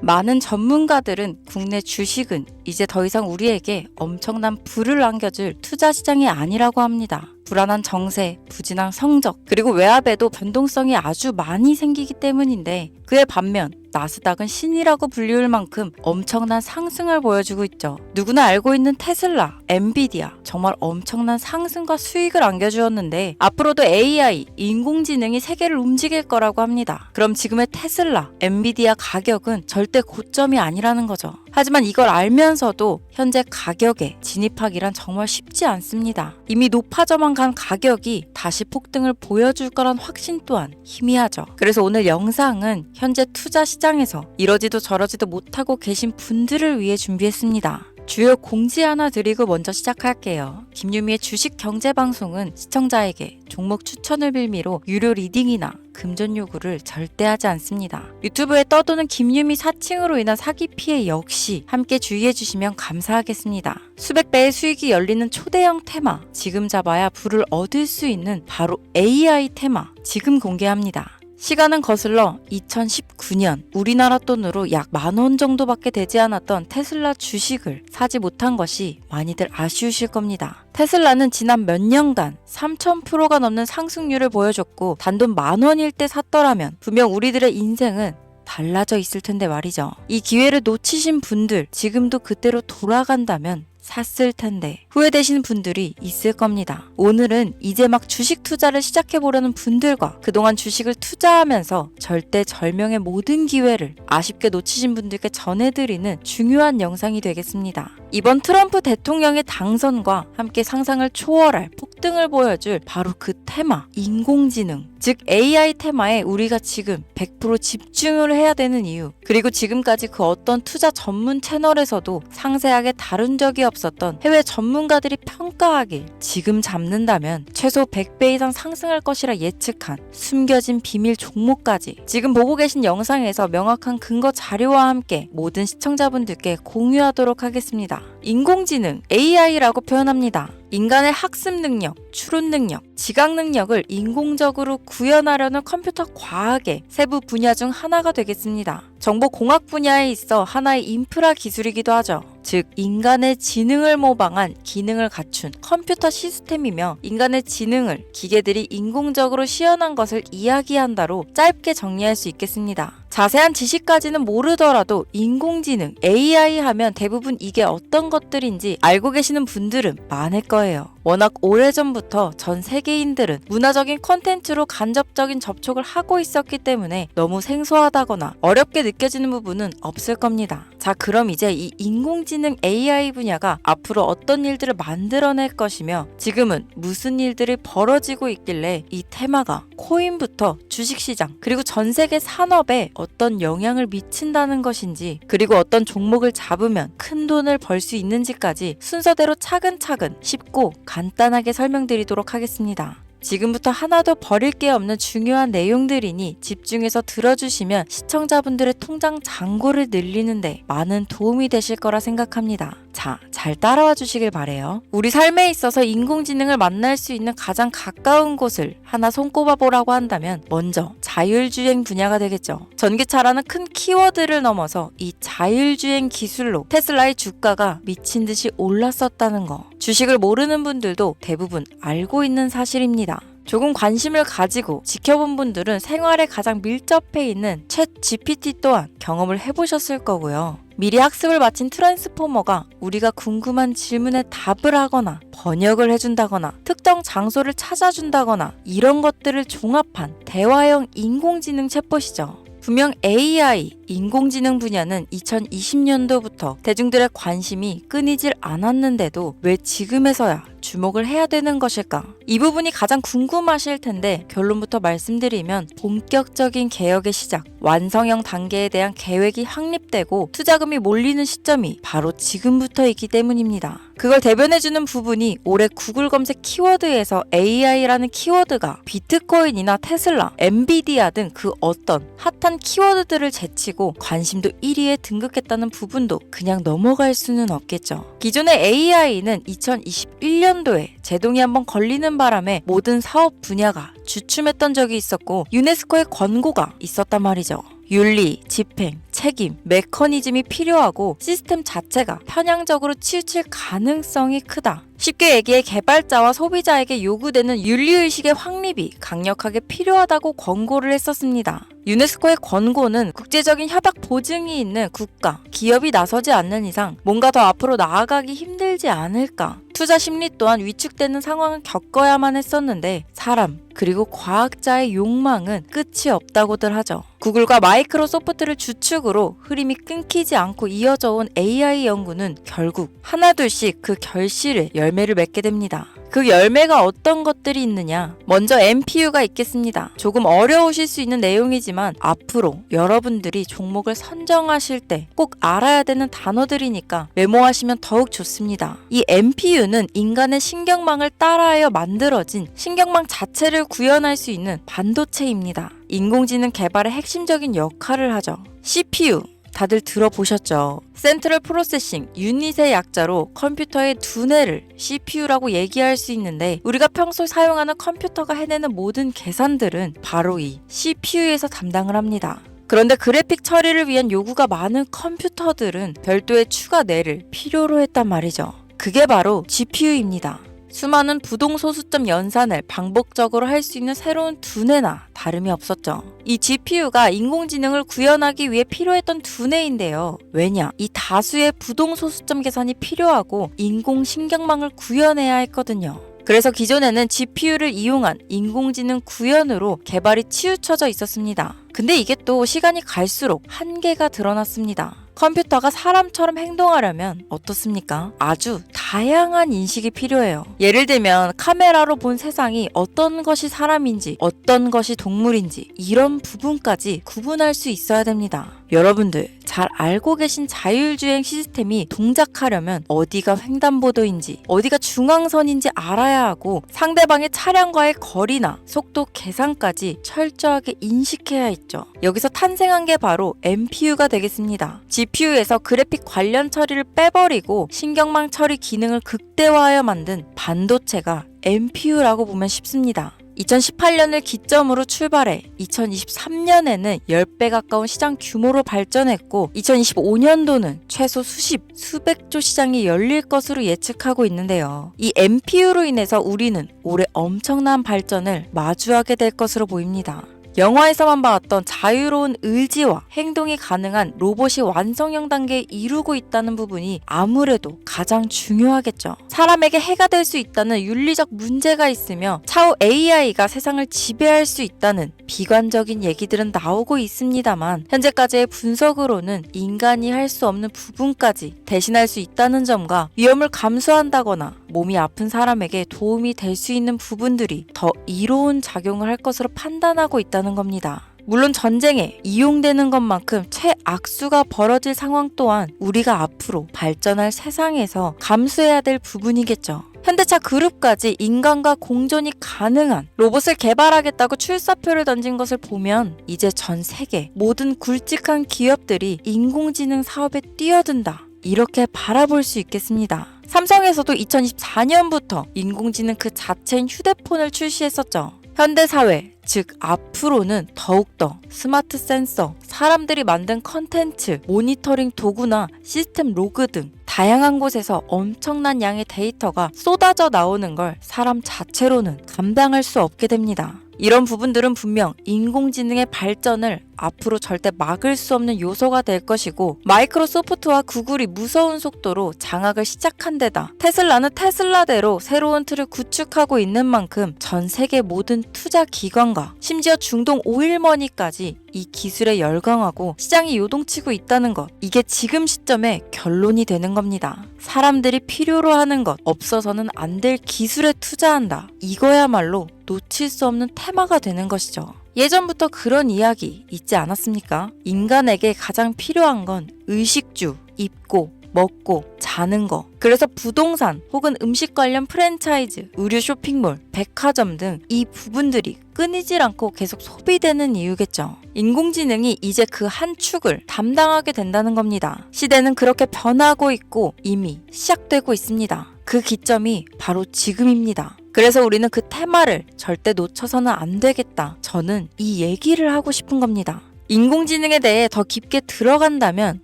많은 전문가들은 국내 주식은 이제 더 이상 우리에게 엄청난 부를 안겨줄 투자 시장이 아니라고 합니다. 불안한 정세, 부진한 성적, 그리고 외압에도 변동성이 아주 많이 생기기 때문인데, 그에 반면 나스닥은 신이라고 불리울 만큼 엄청난 상승을 보여주고 있죠. 누구나 알고 있는 테슬라, 엔비디아, 정말 엄청난 상승과 수익을 안겨주었는데 앞으로도 AI, 인공지능이 세계를 움직일 거라고 합니다. 그럼 지금의 테슬라, 엔비디아 가격은 절대 고점이 아니라는 거죠. 하지만 이걸 알면서도 현재 가격에 진입하기란 정말 쉽지 않습니다. 이미 높아져만 간 가격이 다시 폭등을 보여줄 거란 확신 또한 희미하죠. 그래서 오늘 영상은 현재 투자 시장에서 이러지도 저러지도 못하고 계신 분들을 위해 준비했습니다. 주요 공지 하나 드리고 먼저 시작할게요. 김유미의 주식 경제 방송은 시청자에게 종목 추천을 빌미로 유료 리딩이나 금전 요구를 절대 하지 않습니다. 유튜브에 떠도는 김유미 사칭으로 인한 사기 피해 역시 함께 주의해 주시면 감사하겠습니다. 수백 배의 수익이 열리는 초대형 테마, 지금 잡아야 부를 얻을 수 있는 바로 AI 테마, 지금 공개합니다. 시간은 거슬러 2019년 우리나라 돈으로 약 10,000원 정도밖에 되지 않았던 테슬라 주식을 사지 못한 것이 많이들 아쉬우실 겁니다. 테슬라는 지난 몇 년간 3000%가 넘는 상승률을 보여줬고 단돈 10,000원일 때 샀더라면 분명 우리들의 인생은 달라져 있을 텐데 말이죠. 이 기회를 놓치신 분들, 지금도 그때로 돌아간다면 샀을 텐데 후회되시는 분들이 있을 겁니다. 오늘은 이제 막 주식 투자를 시작해보려는 분들과 그동안 주식을 투자하면서 절대절명의 모든 기회를 아쉽게 놓치신 분들께 전해드리는 중요한 영상이 되겠습니다. 이번 트럼프 대통령의 당선과 함께 상상을 초월할 폭등을 보여줄 바로 그 테마, 인공지능, 즉 AI 테마에 우리가 지금 100% 집중을 해야 되는 이유, 그리고 지금까지 그 어떤 투자 전문 채널에서도 상세하게 다룬 적이 없었던 해외 전문가들이 평가하길 지금 잡는다면 최소 100배 이상 상승할 것이라 예측한 숨겨진 비밀 종목까지 지금 보고 계신 영상에서 명확한 근거 자료와 함께 모든 시청자분들께 공유하도록 하겠습니다. 인공지능, AI라고 표현합니다. 인간의 학습 능력, 추론 능력, 지각 능력을 인공적으로 구현하려는 컴퓨터 과학의 세부 분야 중 하나가 되겠습니다. 정보공학 분야에 있어 하나의 인프라 기술이기도 하죠. 즉 인간의 지능을 모방한 기능을 갖춘 컴퓨터 시스템이며 인간의 지능을 기계들이 인공적으로 시연한 것을 이야기한다로 짧게 정리할 수 있겠습니다. 자세한 지식까지는 모르더라도 인공지능, AI 하면 대부분 이게 어떤 것들인지 알고 계시는 분들은 많을 거예요. 워낙 오래전부터 전 세계인들은 문화적인 콘텐츠로 간접적인 접촉을 하고 있었기 때문에 너무 생소하다거나 어렵게 느껴지는 부분은 없을 겁니다. 자, 그럼 이제 이 인공지능 AI 분야가 앞으로 어떤 일들을 만들어낼 것이며 지금은 무슨 일들이 벌어지고 있길래 이 테마가 코인부터 주식시장 그리고 전 세계 산업에 어떤 영향을 미친다는 것인지, 그리고 어떤 종목을 잡으면 큰 돈을 벌 수 있는지까지 순서대로 차근차근 쉽고 간단하게 설명드리도록 하겠습니다. 지금부터 하나도 버릴 게 없는 중요한 내용들이니 집중해서 들어주시면 시청자분들의 통장 잔고를 늘리는데 많은 도움이 되실 거라 생각합니다. 자, 잘 따라와 주시길 바래요. 우리 삶에 있어서 인공지능을 만날 수 있는 가장 가까운 곳을 하나 손꼽아 보라고 한다면 먼저 자율주행 분야가 되겠죠. 전기차라는 큰 키워드를 넘어서 이 자율주행 기술로 테슬라의 주가가 미친 듯이 올랐었다는 거, 주식을 모르는 분들도 대부분 알고 있는 사실입니다. 조금 관심을 가지고 지켜본 분들은 생활에 가장 밀접해 있는 챗 GPT 또한 경험을 해보셨을 거고요. 미리 학습을 마친 트랜스포머가 우리가 궁금한 질문에 답을 하거나 번역을 해준다거나 특정 장소를 찾아준다거나 이런 것들을 종합한 대화형 인공지능 챗봇이죠. 분명 AI, 인공지능 분야는 2020년도부터 대중들의 관심이 끊이질 않았는데도 왜 지금에서야 주목을 해야 되는 것일까? 이 부분이 가장 궁금하실 텐데 결론부터 말씀드리면 본격적인 개혁의 시작, 완성형 단계에 대한 계획이 확립되고 투자금이 몰리는 시점이 바로 지금부터이기 때문입니다. 그걸 대변해주는 부분이 올해 구글 검색 키워드에서 AI라는 키워드가 비트코인이나 테슬라, 엔비디아 등 그 어떤 핫한 키워드들을 제치고 관심도 1위에 등극했다는 부분도 그냥 넘어갈 수는 없겠죠. 기존의 AI는 2021년도에 제동이 한번 걸리는 바람에 모든 사업 분야가 주춤했던 적이 있었고 유네스코의 권고가 있었단 말이죠. 윤리, 집행, 책임, 메커니즘이 필요하고 시스템 자체가 편향적으로 치우칠 가능성이 크다. 쉽게 얘기해 개발자와 소비자에게 요구되는 윤리의식의 확립이 강력하게 필요하다고 권고를 했었습니다. 유네스코의 권고는 국제적인 협약 보증이 있는 국가, 기업이 나서지 않는 이상 뭔가 더 앞으로 나아가기 힘들지 않을까. 투자 심리 또한 위축되는 상황을 겪어야만 했었는데 사람, 그리고 과학자의 욕망은 끝이 없다고들 하죠. 구글과 마이크로소프트를 주축으로 흐름이 끊기지 않고 이어져 온 AI 연구는 결국 하나둘씩 그 결실의 열매를 맺게 됩니다. 그 열매가 어떤 것들이 있느냐? 먼저 NPU가 있겠습니다. 조금 어려우실 수 있는 내용이지만 앞으로 여러분들이 종목을 선정하실 때 꼭 알아야 되는 단어들이니까 메모하시면 더욱 좋습니다. 이 NPU는 인간의 신경망을 따라하여 만들어진 신경망 자체를 구현할 수 있는 반도체입니다. 인공지능 개발의 핵심적인 역할을 하죠. CPU 다들 들어보셨죠? 센트럴 프로세싱 유닛의 약자로 컴퓨터의 두뇌를 CPU라고 얘기할 수 있는데 우리가 평소 사용하는 컴퓨터가 해내는 모든 계산들은 바로 이 CPU에서 담당을 합니다. 그런데 그래픽 처리를 위한 요구가 많은 컴퓨터들은 별도의 추가 뇌를 필요로 했단 말이죠. 그게 바로 GPU입니다. 수많은 부동소수점 연산을 반복적으로 할 수 있는 새로운 두뇌나 다름이 없었죠. 이 GPU가 인공지능을 구현하기 위해 필요했던 두뇌인데요. 왜냐? 이 다수의 부동소수점 계산이 필요하고 인공신경망을 구현해야 했거든요. 그래서 기존에는 GPU를 이용한 인공지능 구현으로 개발이 치우쳐져 있었습니다. 근데 이게 또 시간이 갈수록 한계가 드러났습니다. 컴퓨터가 사람처럼 행동하려면 어떻습니까? 아주 다양한 인식이 필요해요. 예를 들면 카메라로 본 세상이 어떤 것이 사람인지 어떤 것이 동물인지 이런 부분까지 구분할 수 있어야 됩니다. 여러분들 잘 알고 계신 자율주행 시스템이 동작하려면 어디가 횡단보도인지 어디가 중앙선인지 알아야 하고 상대방의 차량과의 거리나 속도 계산까지 철저하게 인식해야 있죠. 여기서 탄생한 게 바로 NPU가 되겠습니다. GPU에서 그래픽 관련 처리를 빼버리고 신경망 처리 기능을 극대화하여 만든 반도체가 NPU라고 보면 쉽습니다. 2018년을 기점으로 출발해 2023년에는 10배 가까운 시장 규모로 발전했고 2025년도는 최소 수백조 시장이 열릴 것으로 예측하고 있는데요. 이 NPU로 인해서 우리는 올해 엄청난 발전을 마주하게 될 것으로 보입니다. 영화에서만 봐왔던 자유로운 의지와 행동이 가능한 로봇이 완성형 단계에 이루고 있다는 부분이 아무래도 가장 중요하겠죠. 사람에게 해가 될 수 있다는 윤리적 문제가 있으며 차후 AI가 세상을 지배할 수 있다는 비관적인 얘기들은 나오고 있습니다만 현재까지의 분석으로는 인간이 할 수 없는 부분까지 대신할 수 있다는 점과 위험을 감수한다거나 몸이 아픈 사람에게 도움이 될 수 있는 부분들이 더 이로운 작용을 할 것으로 판단하고 있다는 겁니다. 물론 전쟁에 이용되는 것만큼 최악수가 벌어질 상황 또한 우리가 앞으로 발전할 세상에서 감수해야 될 부분이겠죠. 현대차 그룹까지 인간과 공존이 가능한 로봇을 개발하겠다고 출사표를 던진 것을 보면 이제 전 세계 모든 굵직한 기업들이 인공지능 사업에 뛰어든다. 이렇게 바라볼 수 있겠습니다. 삼성에서도 2024년부터 인공지능 그 자체인 휴대폰을 출시했었죠. 현대사회, 즉 앞으로는 더욱더 스마트 센서, 사람들이 만든 컨텐츠, 모니터링 도구나 시스템 로그 등 다양한 곳에서 엄청난 양의 데이터가 쏟아져 나오는 걸 사람 자체로는 감당할 수 없게 됩니다. 이런 부분들은 분명 인공지능의 발전을 앞으로 절대 막을 수 없는 요소가 될 것이고 마이크로소프트와 구글이 무서운 속도로 장악을 시작한 데다 테슬라는 테슬라대로 새로운 틀을 구축하고 있는 만큼 전 세계 모든 투자 기관과 심지어 중동 오일머니까지 이 기술에 열광하고 시장이 요동치고 있다는 것, 이게 지금 시점에 결론이 되는 겁니다. 사람들이 필요로 하는 것, 없어서는 안 될 기술에 투자한다. 이거야말로 놓칠 수 없는 테마가 되는 것이죠. 예전부터 그런 이야기 있지 않았습니까? 인간에게 가장 필요한 건 의식주, 입고, 먹고, 자는 거. 그래서 부동산 혹은 음식 관련 프랜차이즈, 의류 쇼핑몰, 백화점 등 이 부분들이 끊이질 않고 계속 소비되는 이유겠죠. 인공지능이 이제 그 한 축을 담당하게 된다는 겁니다. 시대는 그렇게 변하고 있고 이미 시작되고 있습니다. 그 기점이 바로 지금입니다. 그래서 우리는 그 테마를 절대 놓쳐서는 안 되겠다. 저는 이 얘기를 하고 싶은 겁니다. 인공지능에 대해 더 깊게 들어간다면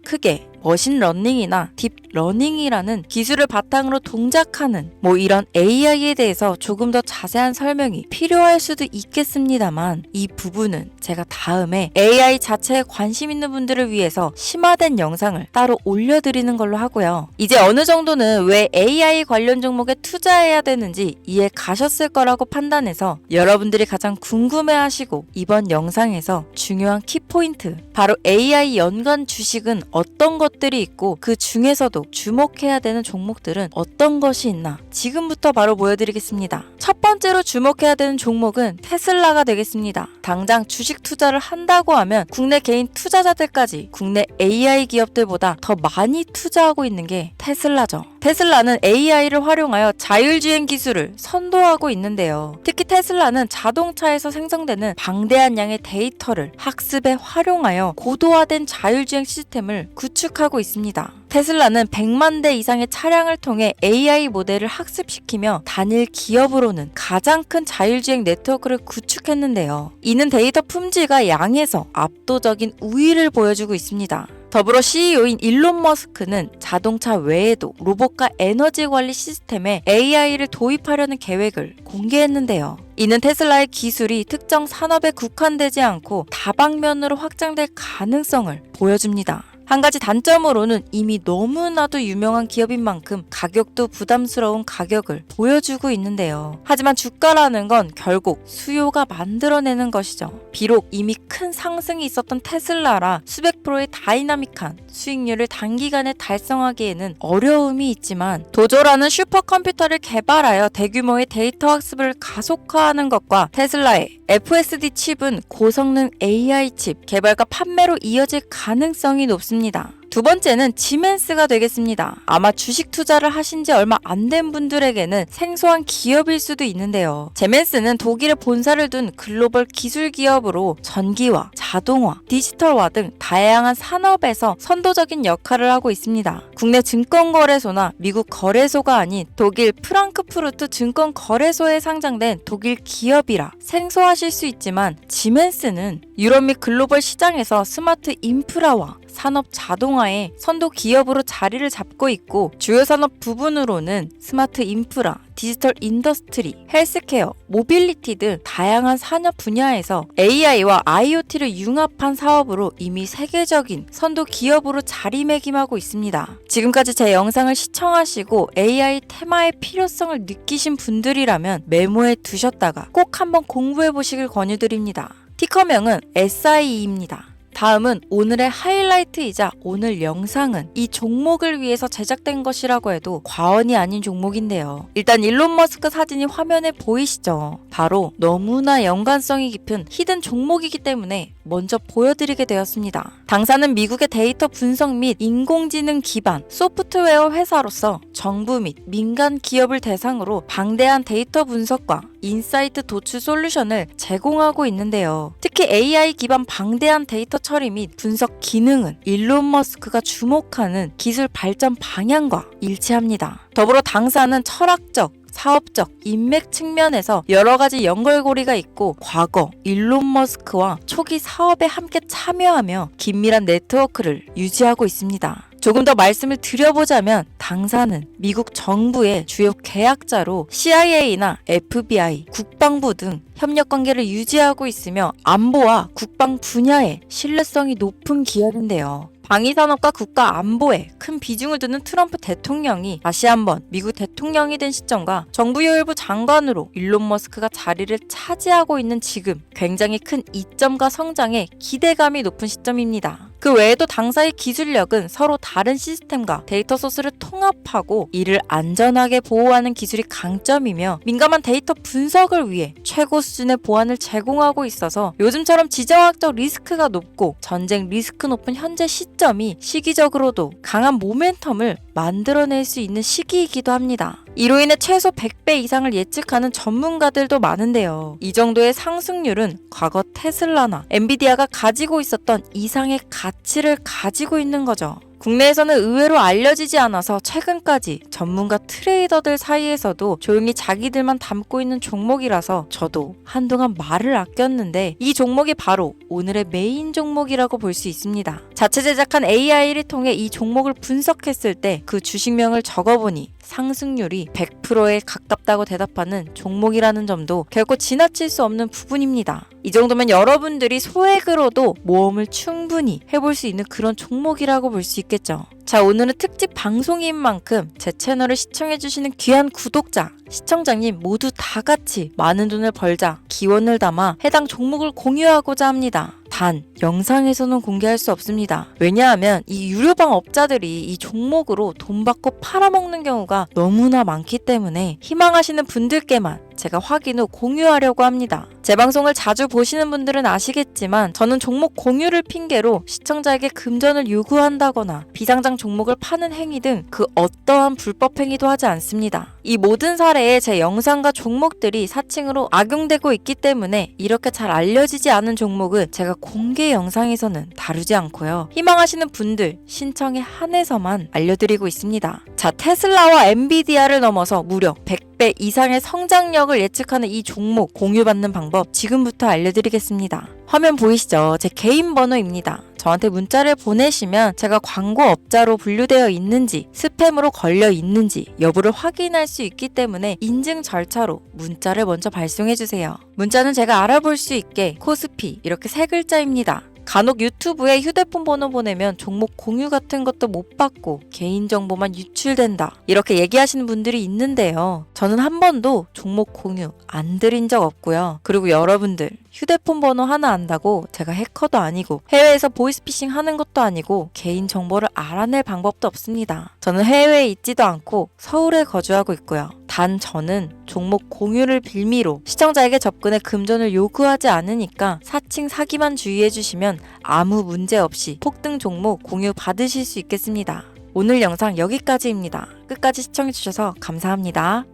크게 머신러닝이나 딥러닝이라는 기술을 바탕으로 동작하는 이런 AI에 대해서 조금 더 자세한 설명이 필요할 수도 있겠습니다만 이 부분은 제가 다음에 AI 자체에 관심 있는 분들을 위해서 심화된 영상을 따로 올려드리는 걸로 하고요. 이제 어느 정도는 왜 AI 관련 종목에 투자해야 되는지 이해 가셨을 거라고 판단해서 여러분들이 가장 궁금해하시고 이번 영상에서 중요한 키포인트 바로 AI 연관 주식은 어떤 것들이 있고 그 중에서도 주목해야 되는 종목들은 어떤 것이 있나 지금부터 바로 보여드리겠습니다. 첫 번째로 주목해야 되는 종목은 테슬라가 되겠습니다. 당장 주식 투자를 한다고 하면 국내 개인 투자자들까지 국내 AI 기업들보다 더 많이 투자하고 있는 게 테슬라죠. 테슬라는 AI를 활용하여 자율주행 기술을 선도하고 있는데요. 특히 테슬라는 자동차에서 생성되는 방대한 양의 데이터를 학습에 활용하여 고도화된 자율주행 시스템을 구축하고 있습니다. 테슬라는 100만 대 이상의 차량을 통해 AI 모델을 학습시키며 단일 기업으로는 가장 큰 자율주행 네트워크를 구축했는데요. 이는 데이터 품질과 양에서 압도적인 우위를 보여주고 있습니다. 더불어 CEO인 일론 머스크는 자동차 외에도 로봇과 에너지 관리 시스템에 AI를 도입하려는 계획을 공개했는데요. 이는 테슬라의 기술이 특정 산업에 국한되지 않고 다방면으로 확장될 가능성을 보여줍니다. 한 가지 단점으로는 이미 너무나도 유명한 기업인 만큼 가격도 부담스러운 가격을 보여주고 있는데요. 하지만 주가라는 건 결국 수요가 만들어내는 것이죠. 비록 이미 큰 상승이 있었던 테슬라라 수백 프로의 다이나믹한 수익률을 단기간에 달성하기에는 어려움이 있지만 도조라는 슈퍼컴퓨터를 개발하여 대규모의 데이터 학습을 가속화하는 것과 테슬라의 FSD 칩은 고성능 AI 칩 개발과 판매로 이어질 가능성이 높습니다. 두 번째는 지멘스가 되겠습니다. 아마 주식 투자를 하신 지 얼마 안 된 분들에게는 생소한 기업일 수도 있는데요. 지멘스는 독일에 본사를 둔 글로벌 기술 기업으로 전기화, 자동화, 디지털화 등 다양한 산업에서 선도적인 역할을 하고 있습니다. 국내 증권거래소나 미국 거래소가 아닌 독일 프랑크푸르트 증권거래소에 상장된 독일 기업이라 생소하실 수 있지만 지멘스는 유럽 및 글로벌 시장에서 스마트 인프라와 산업 자동화의 선도 기업으로 자리를 잡고 있고 주요 산업 부분으로는 스마트 인프라, 디지털 인더스트리, 헬스케어, 모빌리티 등 다양한 산업 분야에서 AI와 IoT를 융합한 사업으로 이미 세계적인 선도 기업으로 자리매김하고 있습니다. 지금까지 제 영상을 시청하시고 AI 테마의 필요성을 느끼신 분들이라면 메모해 두셨다가 꼭 한번 공부해 보시길 권유드립니다. 티커명은 SIE입니다. 다음은 오늘의 하이라이트이자 오늘 영상은 이 종목을 위해서 제작된 것이라고 해도 과언이 아닌 종목인데요. 일단 일론 머스크 사진이 화면에 보이시죠? 바로 너무나 연관성이 깊은 히든 종목이기 때문에 먼저 보여드리게 되었습니다. 당사는 미국의 데이터 분석 및 인공지능 기반 소프트웨어 회사로서 정부 및 민간 기업을 대상으로 방대한 데이터 분석과 인사이트 도출 솔루션을 제공하고 있는데요. 특히 AI 기반 방대한 데이터 처리 및 분석 기능은 일론 머스크가 주목하는 기술 발전 방향과 일치합니다. 더불어 당사는 철학적, 사업적, 인맥 측면에서 여러 가지 연결고리가 있고 과거 일론 머스크와 초기 사업에 함께 참여하며 긴밀한 네트워크를 유지하고 있습니다. 조금 더 말씀을 드려보자면 당사는 미국 정부의 주요 계약자로 CIA나 FBI, 국방부 등 협력 관계를 유지하고 있으며 안보와 국방 분야에 신뢰성이 높은 기업인데요. 방위산업과 국가 안보에 큰 비중을 두는 트럼프 대통령이 다시 한번 미국 대통령이 된 시점과 정부요일부 장관으로 일론 머스크가 자리를 차지하고 있는 지금 굉장히 큰 이점과 성장에 기대감이 높은 시점입니다. 그 외에도 당사의 기술력은 서로 다른 시스템과 데이터 소스를 통합하고 이를 안전하게 보호하는 기술이 강점이며 민감한 데이터 분석을 위해 최고 수준의 보안을 제공하고 있어서 요즘처럼 지정학적 리스크가 높고 전쟁 리스크 높은 현재 시점이 시기적으로도 강한 모멘텀을 만들어낼 수 있는 시기이기도 합니다. 이로 인해 최소 100배 이상을 예측하는 전문가들도 많은데요. 이 정도의 상승률은 과거 테슬라나 엔비디아가 가지고 있었던 이상의 가치를 가지고 있는 거죠. 국내에서는 의외로 알려지지 않아서 최근까지 전문가 트레이더들 사이에서도 조용히 자기들만 담고 있는 종목이라서 저도 한동안 말을 아꼈는데 이 종목이 바로 오늘의 메인 종목이라고 볼 수 있습니다. 자체 제작한 AI를 통해 이 종목을 분석했을 때 그 주식명을 적어보니 상승률이 100%에 가깝다고 대답하는 종목이라는 점도 결코 지나칠 수 없는 부분입니다. 이 정도면 여러분들이 소액으로도 모험을 충분히 해볼 수 있는 그런 종목이라고 볼 수 있겠죠. 자, 오늘은 특집 방송인 만큼 제 채널을 시청해주시는 귀한 구독자, 시청자님 모두 다 같이 많은 돈을 벌자 기원을 담아 해당 종목을 공유하고자 합니다. 단, 영상에서는 공개할 수 없습니다. 왜냐하면 이 유료방 업자들이 이 종목으로 돈 받고 팔아먹는 경우가 너무나 많기 때문에 희망하시는 분들께만 제가 확인 후 공유하려고 합니다. 제 방송을 자주 보시는 분들은 아시겠지만 저는 종목 공유를 핑계로 시청자에게 금전을 요구한다거나 비상장 종목을 파는 행위 등 그 어떠한 불법 행위도 하지 않습니다. 이 모든 사례에 제 영상과 종목들이 사칭으로 악용되고 있기 때문에 이렇게 잘 알려지지 않은 종목은 제가 공개 영상에서는 다루지 않고요. 희망하시는 분들 신청에 한해서만 알려드리고 있습니다. 자, 테슬라와 엔비디아를 넘어서 무려 100배 이상의 성장력을 예측하는 이 종목 공유받는 방법 지금부터 알려드리겠습니다. 화면 보이시죠? 제 개인 번호입니다. 저한테 문자를 보내시면 제가 광고업자로 분류되어 있는지 스팸으로 걸려 있는지 여부를 확인할 수 있기 때문에 인증 절차로 문자를 먼저 발송해주세요. 문자는 제가 알아볼 수 있게 코스피 이렇게 세 글자입니다. 간혹 유튜브에 휴대폰 번호 보내면 종목 공유 같은 것도 못 받고 개인정보만 유출된다 이렇게 얘기하시는 분들이 있는데요. 저는 한 번도 종목 공유 안 드린 적 없고요. 그리고 여러분들 휴대폰 번호 하나 안다고 제가 해커도 아니고 해외에서 보이스피싱 하는 것도 아니고 개인정보를 알아낼 방법도 없습니다. 저는 해외에 있지도 않고 서울에 거주하고 있고요. 단 저는 종목 공유를 빌미로 시청자에게 접근해 금전을 요구하지 않으니까 사칭 사기만 주의해 주시면 아무 문제 없이 폭등 종목 공유 받으실 수 있겠습니다. 오늘 영상 여기까지입니다. 끝까지 시청해 주셔서 감사합니다.